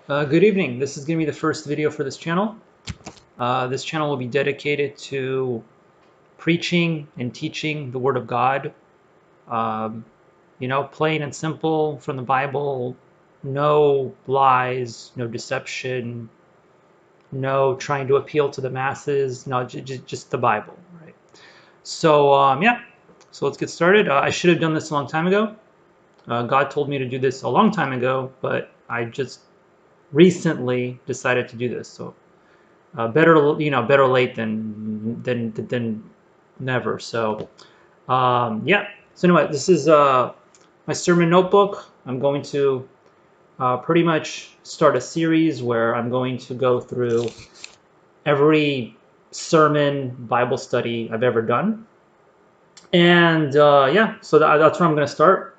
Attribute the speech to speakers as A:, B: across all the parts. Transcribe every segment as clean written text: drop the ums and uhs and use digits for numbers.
A: Good evening. This is going to be the first video for this channel. This channel will be dedicated to preaching and teaching the Word of God. Um, Plain and simple from the Bible. No lies, no deception, no trying to appeal to the masses. No, just the Bible, right? Yeah. So let's get started. I should have done this a long time ago. God told me to do this a long time ago, but I just recently decided to do this. So better late than never. Yeah. So anyway, this is my sermon notebook. I'm going to pretty much start a series where I'm going to go through every sermon Bible study I've ever done, and yeah, so that's where I'm going to start.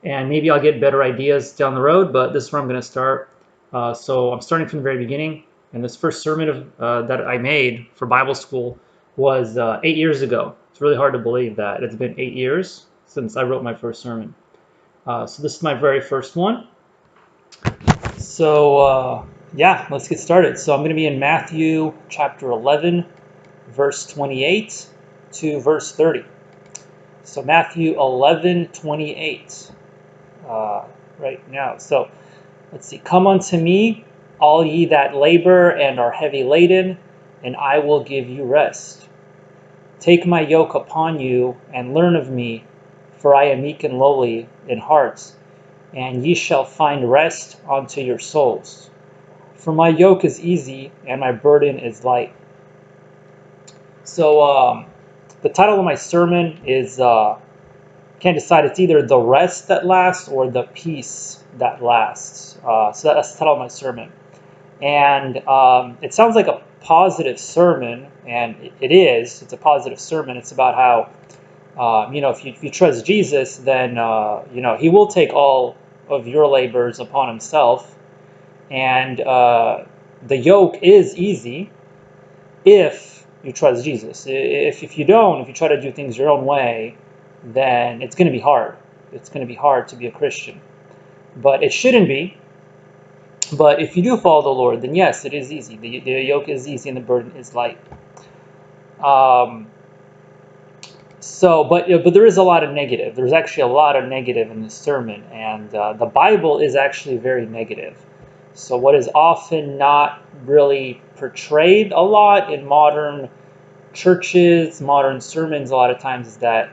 A: And maybe I'll get better ideas down the road, but this is where I'm going to start. So I'm starting from the very beginning. And this first sermon that I made for Bible school was 8 years ago. It's really hard to believe that it's been 8 years since I wrote my first sermon. So this is my very first one. Yeah, let's get started. So I'm going to be in Matthew chapter 11, verse 28 to verse 30. So Matthew 11:28 right now. So let's see. Come unto me, all ye that labor and are heavy laden, and I will give you rest. Take my yoke upon you, and learn of me, for I am meek and lowly in heart, and ye shall find rest unto your souls. For my yoke is easy, and my burden is light. The title of my sermon is, can't decide, it's either The Rest That Lasts or The Peace That Lasts. So that's the title of my sermon. And it sounds like a positive sermon, and it is. It's a positive sermon. It's about how, if you trust Jesus, then, he will take all of your labors upon himself. And the yoke is easy if you trust Jesus. If you don't, if you try to do things your own way, then it's going to be hard. It's going to be hard to be a Christian. But it shouldn't be. But if you do follow the Lord, then yes, it is easy. The yoke is easy and the burden is light. But there is a lot of negative. There's actually a lot of negative in this sermon, and the Bible is actually very negative. So what is often not really portrayed a lot in modern churches, modern sermons, a lot of times is that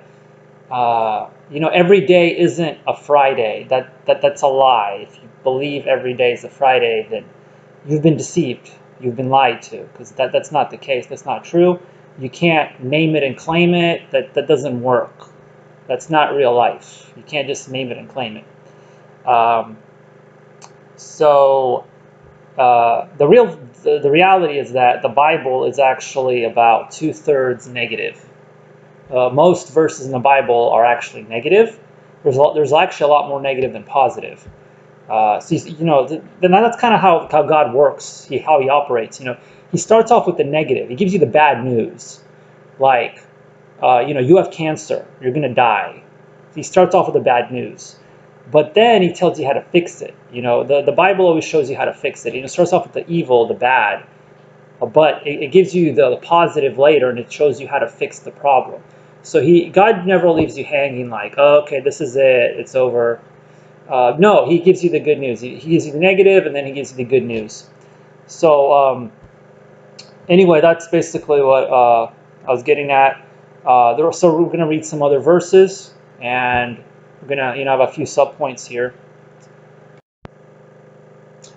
A: every day isn't a Friday. That's a lie. If you believe every day is a Friday, then you've been deceived. You've been lied to, because that's not the case. That's not true. You can't name it and claim it. That doesn't work. That's not real life. You can't just name it and claim it. The reality is that the Bible is actually about 2/3 negative. Most verses in the Bible are actually negative. There's actually a lot more negative than positive. Then that's kind of how God works, how he operates. He starts off with the negative. He gives you the bad news, like, you have cancer, you're going to die. He starts off with the bad news. But then he tells you how to fix it. The Bible always shows you how to fix it. It starts off with the evil, the bad, but it gives you the positive later, and it shows you how to fix the problem. So God never leaves you hanging like, oh, okay, this is it, it's over. No, he gives you the good news. He gives you the negative, and then he gives you the good news. Anyway, that's basically what I was getting at. So we're going to read some other verses, and we're going to have a few subpoints here.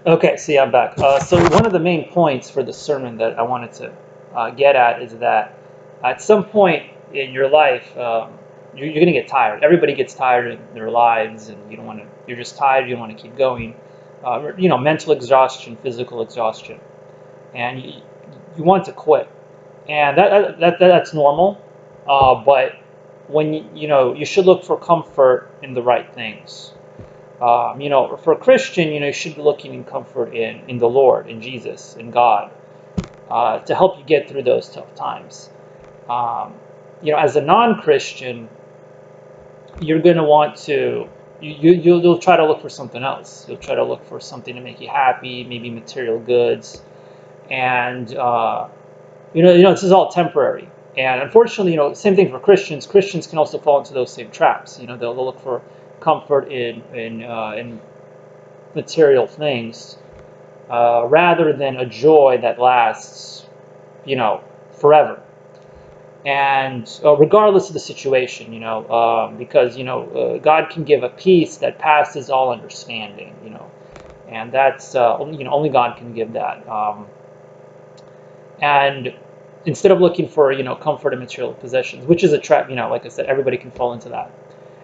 A: Okay, see, I'm back. So one of the main points for the sermon that I wanted to get at is that at some point in your life, you're going to get tired. Everybody gets tired in their lives, and you don't want to. You're just tired. You don't want to keep going. Mental exhaustion, physical exhaustion, and you want to quit, and that's normal. But when you should look for comfort in the right things. For a Christian, you should be looking in comfort in the Lord, in Jesus, in God, to help you get through those tough times. As a non-Christian, you're going to want to, you'll try to look for something else. You'll try to look for something to make you happy, maybe material goods, and this is all temporary. And unfortunately, same thing for Christians. Christians can also fall into those same traps. They'll look for comfort in material things rather than a joy that lasts, forever. And regardless of the situation, because God can give a peace that passes all understanding, and that's only God can give that. And instead of looking for comfort in material possessions, which is a trap, like I said, everybody can fall into that.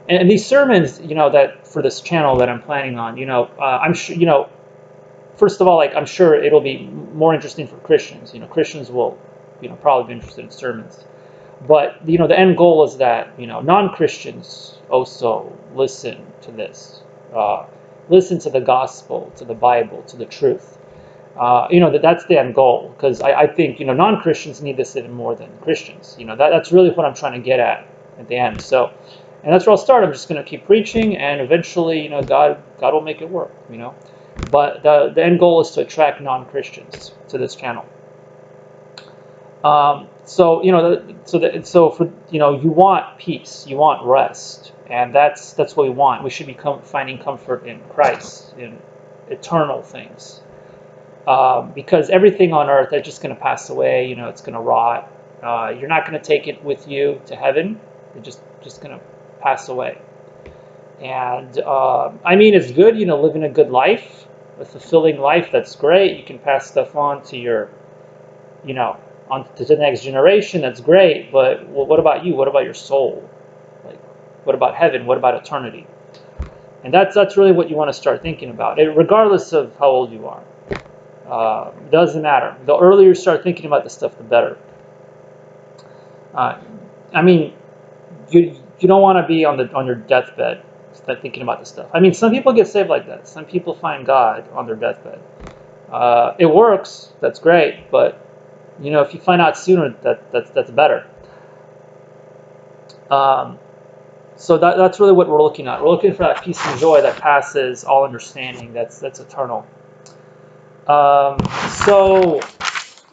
A: And these sermons, that for this channel that I'm planning on, I'm sure, first of all, like I'm sure it'll be more interesting for Christians. Christians will, probably be interested in sermons. But the end goal is that non-Christians also listen to this, listen to the gospel, to the Bible, to the truth. That's the end goal, because I think non-Christians need this even more than Christians. That's really what I'm trying to get at the end. So, and that's where I'll start. I'm just going to keep preaching, and eventually, God will make it work. But the end goal is to attract non-Christians to this channel. So for you want peace, you want rest, and that's what we want. We should be finding comfort in Christ, in eternal things, because everything on earth is just going to pass away. It's going to rot. You're not going to take it with you to heaven. It's just going to pass away. And it's good, living a good life, a fulfilling life. That's great. You can pass stuff on to your, on to the next generation. That's great, but what about you? What about your soul? Like, what about heaven? What about eternity? And that's really what you want to start thinking about, regardless of how old you are. It doesn't matter. The earlier you start thinking about this stuff, the better. You don't want to be on your deathbed start thinking about this stuff. Some people get saved like that. Some people find God on their deathbed. It works. That's great, but if you find out sooner, that's better. So that's really what we're looking at. We're looking for that peace and joy that passes all understanding. That's eternal. So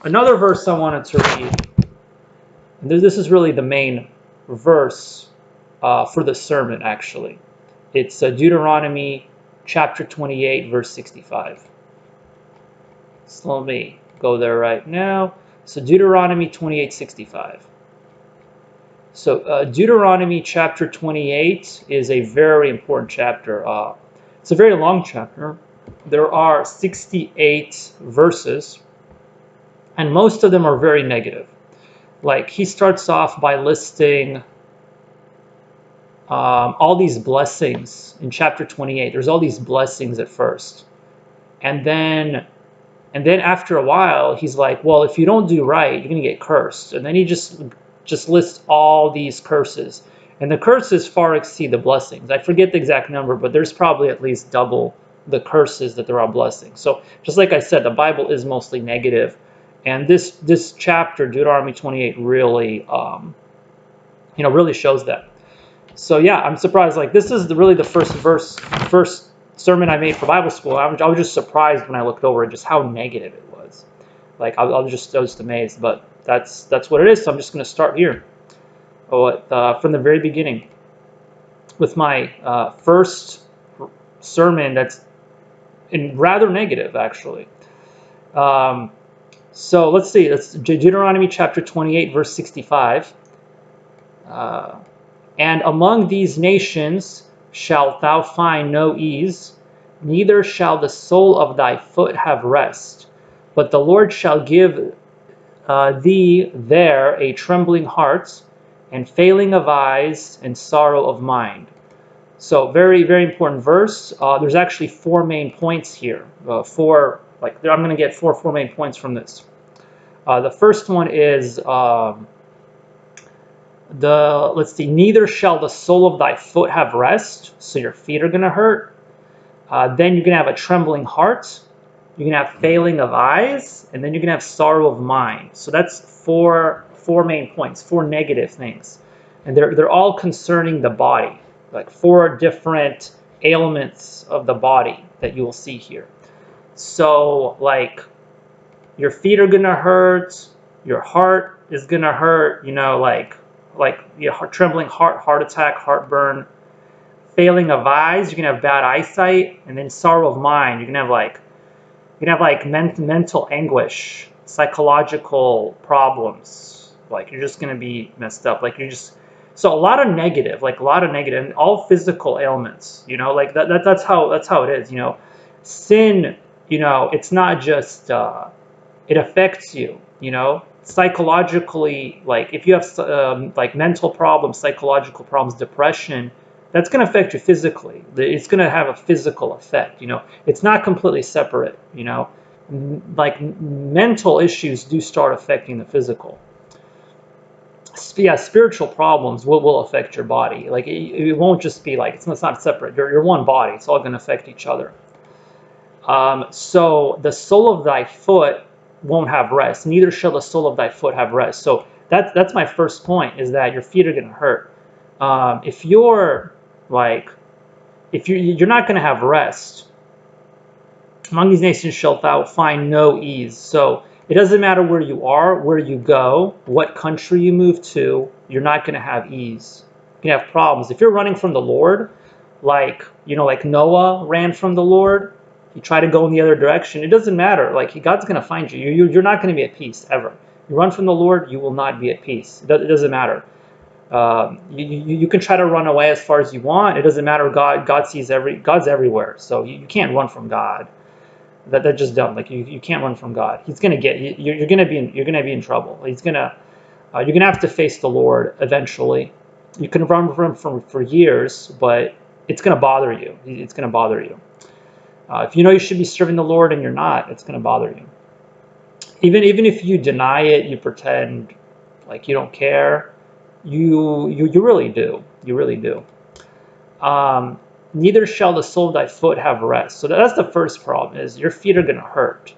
A: another verse I wanted to read. And this is really the main verse for the sermon, actually. It's Deuteronomy chapter 28, verse 65. So let me go there right now. So Deuteronomy 28:65. So Deuteronomy chapter 28 is a very important chapter. It's a very long chapter. There are 68 verses, and most of them are very negative. Like, he starts off by listing all these blessings in chapter 28. There's all these blessings at first, and then after a while, he's like, well, if you don't do right, you're going to get cursed. And then he just lists all these curses. And the curses far exceed the blessings. I forget the exact number, but there's probably at least double the curses that there are blessings. So just like I said, the Bible is mostly negative. And this chapter, Deuteronomy 28, really, really shows that. So yeah, I'm surprised. Like, this is really the first sermon I made for Bible school. I was just surprised when I looked over at just how negative it was. Like, I was just amazed. But that's what it is. So I'm just going to start here, from the very beginning, with my first sermon that's rather negative, actually. So let's see. That's Deuteronomy chapter 28, verse 65. And among these nations shalt thou find no ease, neither shall the sole of thy foot have rest. But the Lord shall give thee there a trembling heart, and failing of eyes, and sorrow of mind. So very, very important verse. There's actually 4 main points here. I'm going to get four main points from this. The first one is let's see, neither shall the sole of thy foot have rest, so your feet are going to hurt. Then you're going to have a trembling heart. You're going to have failing of eyes, and then you're going to have sorrow of mind. So that's four main points, 4 negative things. And they're all concerning the body, like 4 different ailments of the body that you will see here. So like your feet are gonna hurt, your heart is gonna hurt, you know, like your trembling heart attack, heartburn, failing of eyes, you're gonna have bad eyesight, and then sorrow of mind. You're gonna have like mental anguish, psychological problems. Like you're just gonna be messed up. Like you're just so a lot of negative, and all physical ailments. You know, like that's how it is. You know, sin. You know, it's not just it affects you. You know, psychologically. Like if you have like mental problems, psychological problems, depression, that's going to affect you physically. It's going to have a physical effect. You know, it's not completely separate. You know, like mental issues do start affecting the physical. Yeah, spiritual problems will affect your body. Like it won't just be like it's not separate. You're one body. It's all going to affect each other. So the sole of thy foot won't have rest. Neither shall the sole of thy foot have rest. So that's my first point, is that your feet are going to hurt. If you're like, if you're not going to have rest. Among these nations shalt thou find no ease. So it doesn't matter where you are, where you go, what country you move to, you're not going to have ease. You're going to have problems. If you're running from the Lord, like, you know, like Noah ran from the Lord, you try to go in the other direction, it doesn't matter. Like God's going to find you. You're not going to be at peace ever. You run from the Lord, you will not be at peace. It doesn't matter. You can try to run away as far as you want. It doesn't matter. God sees God's everywhere. So you can't run from God. That's just dumb. Like you can't run from God. He's gonna get you. You're gonna be in trouble. You're gonna have to face the Lord eventually. You can run from him for years, but it's gonna bother you. It's gonna bother you. If you know you should be serving the Lord and you're not, it's gonna bother you. Even if you deny it, you pretend like you don't care. You really do. You really do. Neither shall the sole of thy foot have rest. So that's the first problem, is your feet are going to hurt.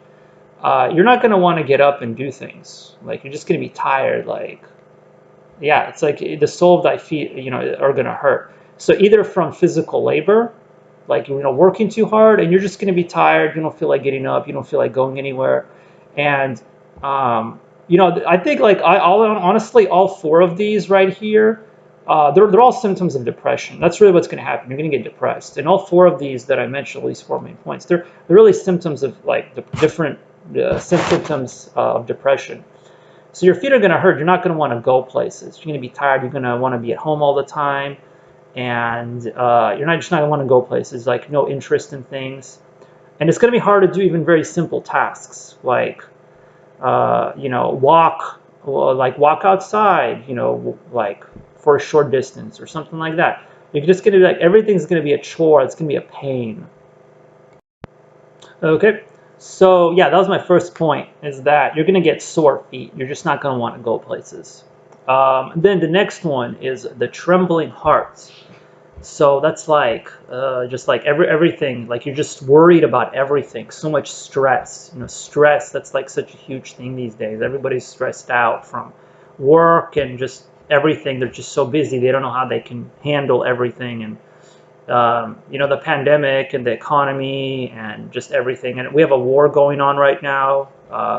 A: You're not going to want to get up and do things. Like you're just going to be tired. Like, yeah, it's like the sole of thy feet, you know, are going to hurt. So either from physical labor, like, you know, working too hard, and you're just going to be tired. You don't feel like getting up. You don't feel like going anywhere. And, you know, I think like honestly, all four of these right here, they're all symptoms of depression. That's really what's going to happen. You're going to get depressed. And all four of these that I mentioned, at least 4 main points, they're really symptoms of like the different symptoms of depression. So your feet are going to hurt. You're not going to want to go places. You're going to be tired. You're going to want to be at home all the time. And you're not going to want to go places, like no interest in things. And it's going to be hard to do even very simple tasks, like, you know, walk outside, you know, like for a short distance or something like that. You're just going to be like, everything's going to be a chore. It's going to be a pain. Okay, so yeah, that was my first point, is that you're going to get sore feet. You're just not going to want to go places. Then the next one is the trembling heart. So that's like just like everything, like you're just worried about everything. So much stress, you know, stress. That's like such a huge thing these days. Everybody's stressed out from work and just everything. They're just so busy. They don't know how they can handle everything. And you know, the pandemic and the economy and just everything. And we have a war going on right now.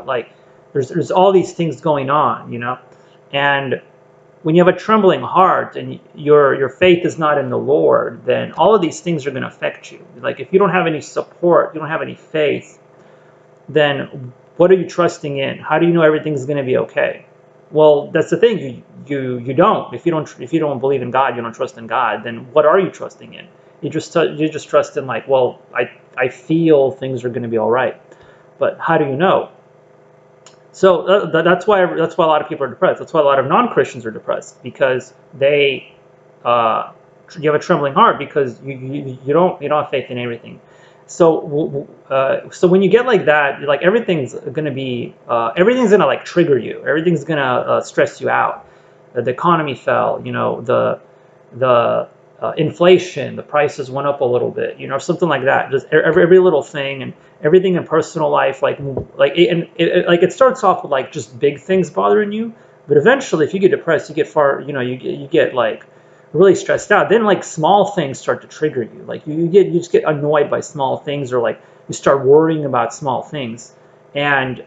A: Like there's all these things going on, you know, and when you have a trembling heart and your faith is not in the Lord, then all of these things are going to affect you. Like if you don't have any support, you don't have any faith, then what are you trusting in? How do you know everything's going to be okay? Well, that's the thing. You don't. If you don't believe in God, you don't trust in God. Then what are you trusting in? You just trust in, like, well, I feel things are going to be all right, but how do you know? So that's why a lot of people are depressed. That's why a lot of non-Christians are depressed, because they you have a trembling heart, because you don't have faith in everything. So so when you get like that, like everything's gonna like trigger you. Everything's gonna stress you out. The economy fell. You know, the inflation, the prices went up a little bit, you know, something like that. Just every little thing, and everything in personal life, like it starts off with like just big things bothering you, but eventually, if you get depressed, you get you get like really stressed out, then like small things start to trigger you. Like you just get annoyed by small things, or like you start worrying about small things. And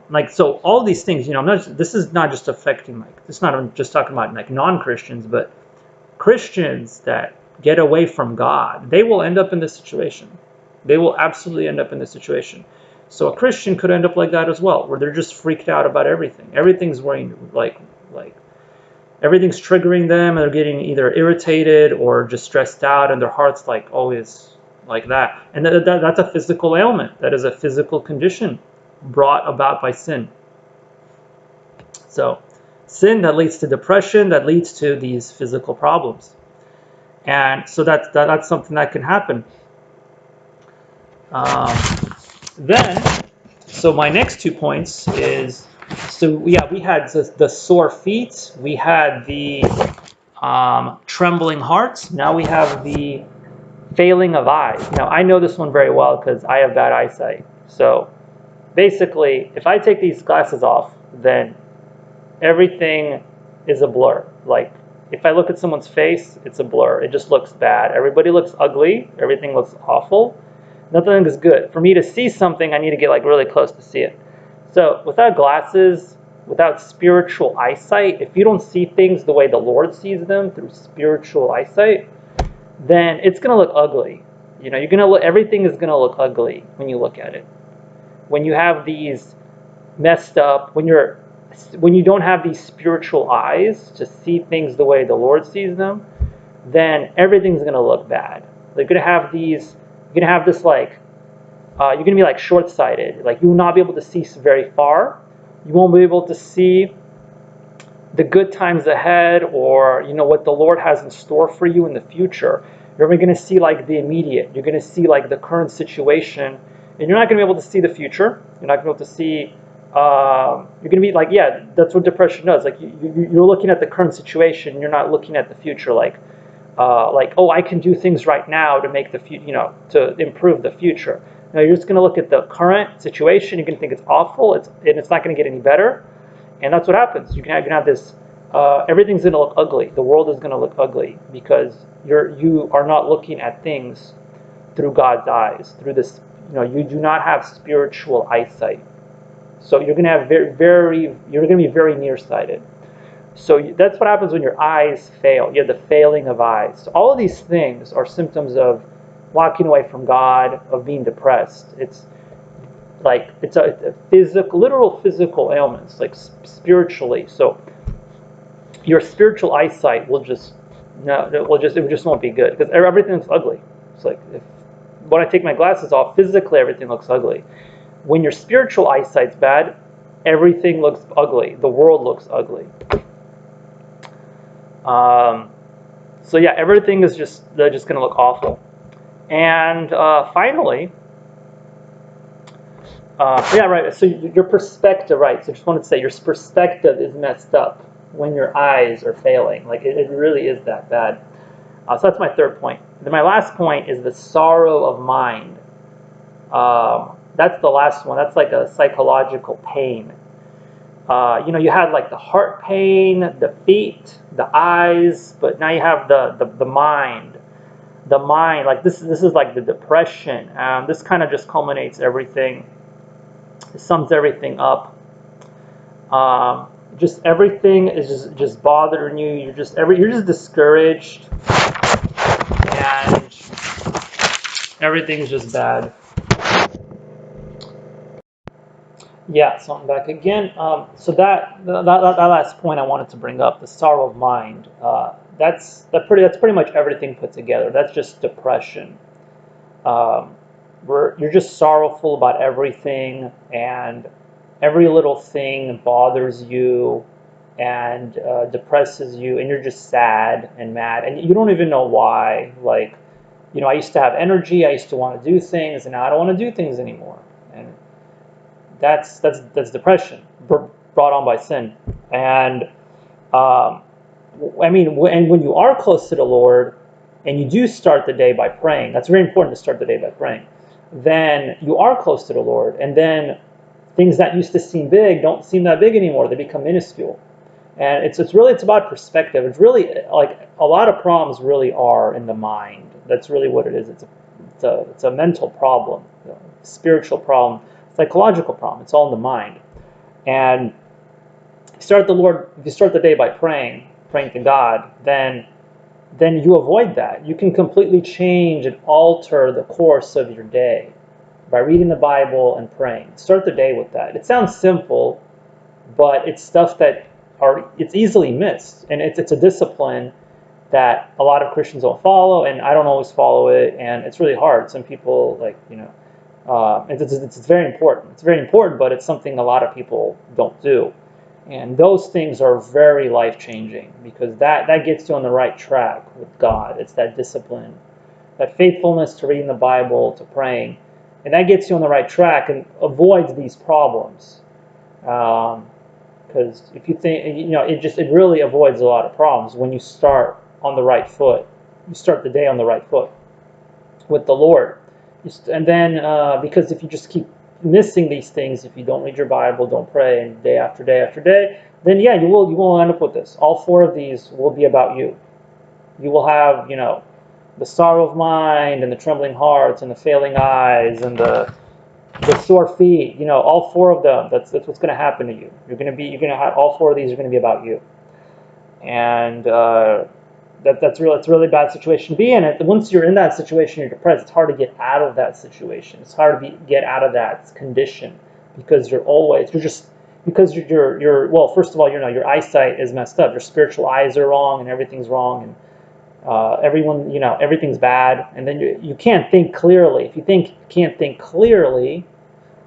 A: like, so all these things, this is not just affecting, like, this is not, I'm just talking about like non-Christians, but Christians that get away from God, they will end up in this situation. They will absolutely end up in this situation. So a Christian could end up like that as well, where they're just freaked out about everything. Everything's worrying, like everything's triggering them, and they're getting either irritated or just stressed out, and their heart's like always like that. And that's a physical ailment. That is a physical condition brought about by sin. So sin that leads to depression, that leads to these physical problems. And so that's something that can happen. Then, so my next 2 points is, so yeah, we had the sore feet, we had the trembling hearts, now we have the failing of eyes. Now, I know this one very well because I have bad eyesight. So basically, if I take these glasses off, then everything is a blur. Like, if I look at someone's face, it's a blur. It just looks bad. Everybody looks ugly. Everything looks awful. Nothing is good. For me to see something, I need to get like really close to see it. So without glasses, without spiritual eyesight, if you don't see things the way the Lord sees them through spiritual eyesight, then it's going to look ugly. You're going to look, everything is going to look ugly when you look at it. When you have these messed up, when you don't have these spiritual eyes to see things the way the Lord sees them, then everything's going to look bad. You're going to have this like, you're going to be like short-sighted. Like, you will not be able to see very far. You won't be able to see the good times ahead, or what the Lord has in store for you in the future. You're only going to see like the immediate. You're going to see like the current situation, and you're not going to be able to see the future. You're not going to be able to see. You're going to be like, yeah, that's what depression does. Like, you're looking at the current situation. You're not looking at the future. Like, oh, I can do things right now to make the to improve the future. No, you're just going to look at the current situation. You're going to think it's awful. It's not going to get any better. And that's what happens. You're going to have this, everything's going to look ugly. The world is going to look ugly because you are not looking at things through God's eyes, through this, you do not have spiritual eyesight. So you're going to have you're going to be very nearsighted. So that's what happens when your eyes fail. You have the failing of eyes. So all of these things are symptoms of walking away from God, of being depressed. It's a literal physical ailments, like spiritually. So your spiritual eyesight will just it just won't be good because everything looks ugly. It's like when I take my glasses off, physically everything looks ugly. When your spiritual eyesight's bad, everything looks ugly. The world looks ugly. So yeah, everything is they're just going to look awful. And finally, yeah, right. So your perspective, right? So I just wanted to say your perspective is messed up when your eyes are failing. Like it really is that bad. So that's my third point. Then my last point is the sorrow of mind. That's the last one. That's like a psychological pain. You had like the heart pain, the feet, the eyes, but now you have the mind. The mind, like this is like the depression. This kind of just culminates everything. It sums everything up. Just everything is just bothering you. You're just discouraged, and everything's just bad. Yeah, so I'm back again. So that last point I wanted to bring up, the sorrow of mind. That's pretty much everything put together. That's just depression. You're just sorrowful about everything, and every little thing bothers you and depresses you, and you're just sad and mad, and you don't even know why. Like, I used to have energy, I used to want to do things, and now I don't want to do things anymore. And that's depression brought on by sin. And when you are close to the Lord, and you do start the day by praying, that's very important to start the day by praying, then you are close to the Lord, and then things that used to seem big don't seem that big anymore. They become minuscule. And it's about perspective. It's really like a lot of problems really are in the mind. That's really what it is. It's a mental problem, spiritual problem, psychological problem. It's all in the mind. And if you start the day by praying to God, then you avoid that. You can completely change and alter the course of your day by reading the Bible and praying. Start the day with that. It sounds simple, but it's stuff that it's easily missed, and it's a discipline that a lot of Christians don't follow, and I don't always follow it, and it's really hard. Some people it's very important. It's very important, but it's something a lot of people don't do, and those things are very life changing because that gets you on the right track with God. It's that discipline, that faithfulness to reading the Bible, to praying, and that gets you on the right track and avoids these problems. Because if you think, it really avoids a lot of problems when you start on the right foot. You start the day on the right foot with the Lord. And then, because if you just keep missing these things, if you don't read your Bible, don't pray, and day after day after day, then yeah, you will end up with this. All four of these will be about you. You will have, the sorrow of mind, and the trembling hearts, and the failing eyes, and the sore feet. All four of them. That's what's going to happen to you. You're going to have all four of these are going to be about you, and it's a really bad situation to be in. Once you're in that situation, you're depressed. It's hard to get out of that situation. It's hard to get out of that condition because well, first of all, your eyesight is messed up. Your spiritual eyes are wrong, and everything's wrong, and everything's bad, and then you can't think clearly. If you can't think clearly,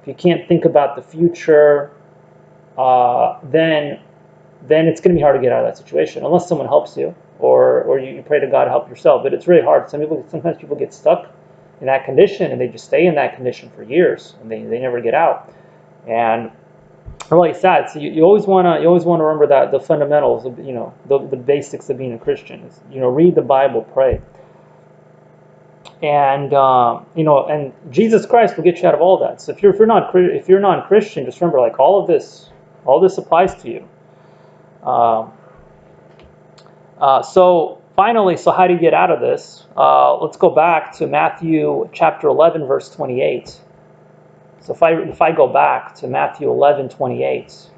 A: if you can't think about the future, then it's going to be hard to get out of that situation unless someone helps you, or you pray to God to help yourself. But it's really hard. Sometimes people get stuck in that condition, and they just stay in that condition for years, and they never get out. And really sad. So you always want to remember that the fundamentals of the basics of being a Christian is read the Bible, pray, and and Jesus Christ will get you out of all that. So if you're non-Christian, just remember, like, all this applies to you. So finally, how do you get out of this? Let's go back to Matthew chapter 11, verse 28. So if I go back to Matthew 11:28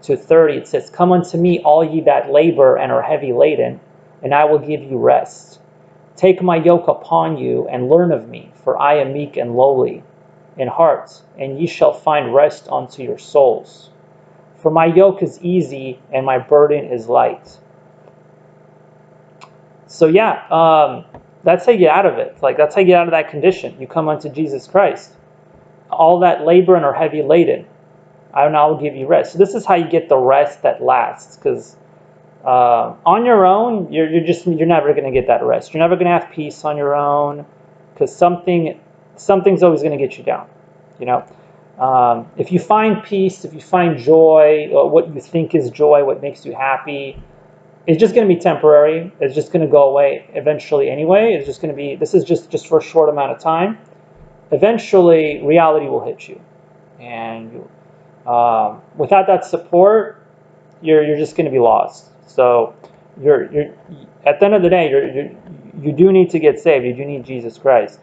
A: to 30, it says, "Come unto me, all ye that labor and are heavy laden, and I will give you rest. Take my yoke upon you, and learn of me, for I am meek and lowly in heart, and ye shall find rest unto your souls. For my yoke is easy, and my burden is light." So yeah, that's how you get out of it. Like, that's how you get out of that condition. You come unto Jesus Christ. All that labor and are heavy laden, I will give you rest. So this is how you get the rest that lasts. Because on your own, you're never going to get that rest. You're never going to have peace on your own, because something's always going to get you down. If you find peace, if you find joy, what you think is joy, what makes you happy, it's just going to be temporary. It's just going to go away eventually anyway. It's just going to be. This is just for a short amount of time. Eventually, reality will hit you, and without that support, you're just going to be lost. So, you're at the end of the day, you do need to get saved. You do need Jesus Christ.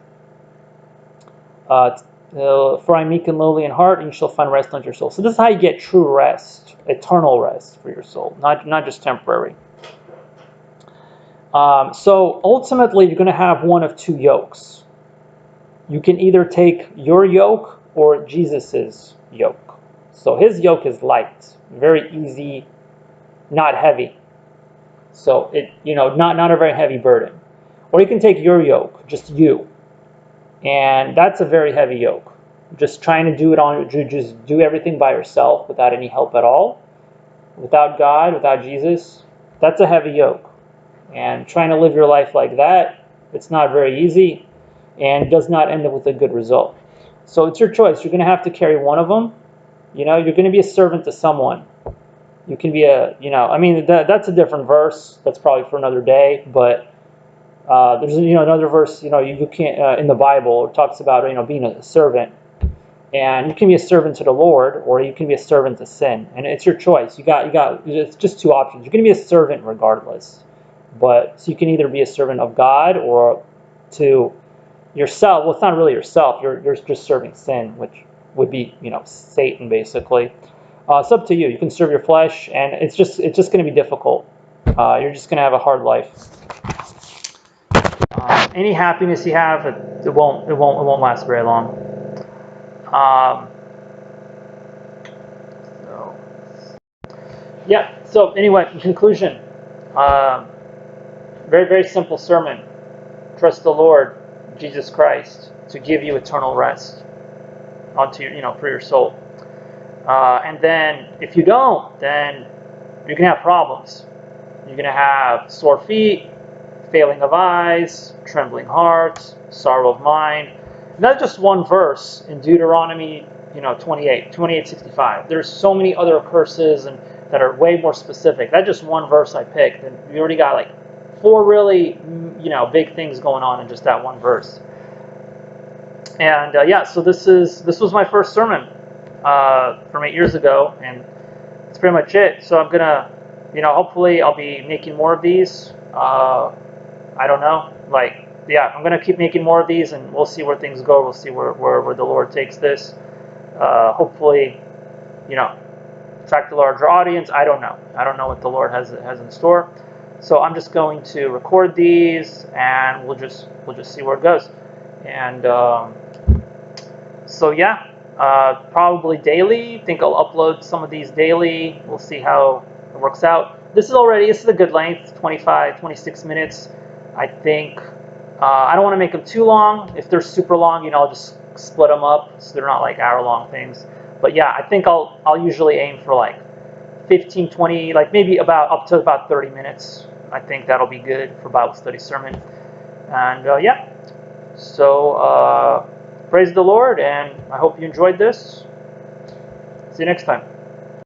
A: For I am meek and lowly in heart, and you shall find rest unto your soul. So this is how you get true rest, eternal rest for your soul, not just temporary. So ultimately, you're going to have one of two yokes. You can either take your yoke or Jesus's yoke. So his yoke is light, very easy, not heavy. So not a very heavy burden. Or you can take your yoke, just you, and that's a very heavy yoke. Just trying to just do everything by yourself without any help at all, without God, without Jesus. That's a heavy yoke. And trying to live your life like that, it's not very easy, and does not end up with a good result. So it's your choice. You're going to have to carry one of them. You're going to be a servant to someone. You can be that's a different verse. That's probably for another day. But there's another verse. You can't in the Bible. It talks about being a servant. And you can be a servant to the Lord, or you can be a servant to sin, and it's your choice. It's just two options. You're going to be a servant regardless, but so you can either be a servant of God or to yourself. Well, it's not really yourself. You're just serving sin, which would be Satan basically. It's up to you. You can serve your flesh, and it's just going to be difficult. You're just going to have a hard life. Any happiness you have, it won't last very long. So, yeah. So anyway, in conclusion, very, very simple sermon. Trust the Lord Jesus Christ to give you eternal rest onto your, for your soul. And then if you don't, then you're gonna have problems. You're gonna have sore feet, failing of eyes, trembling hearts, sorrow of mind. Not just one verse in Deuteronomy, 28:65. There's so many other curses and that are way more specific. That's just one verse I picked, and you already got like 4 really, big things going on in just that one verse. And so this was my first sermon from 8 years ago, and that's pretty much it. So I'm gonna, hopefully I'll be making more of these. I don't know, I'm gonna keep making more of these, and we'll see where things go. We'll see where the Lord takes this. Hopefully, attract a larger audience. I don't know. I don't know what the Lord has in store. So I'm just going to record these, and we'll just see where it goes. And so yeah, probably daily. I think I'll upload some of these daily. We'll see how it works out. This is a good length, 25, 26 minutes. I think I don't want to make them too long. If they're super long, I'll just split them up so they're not like hour-long things. But yeah, I think I'll usually aim for like 15, 20, like maybe up to about 30 minutes. I think that'll be good for Bible study sermon. And so praise the Lord, and I hope you enjoyed this. See you next time.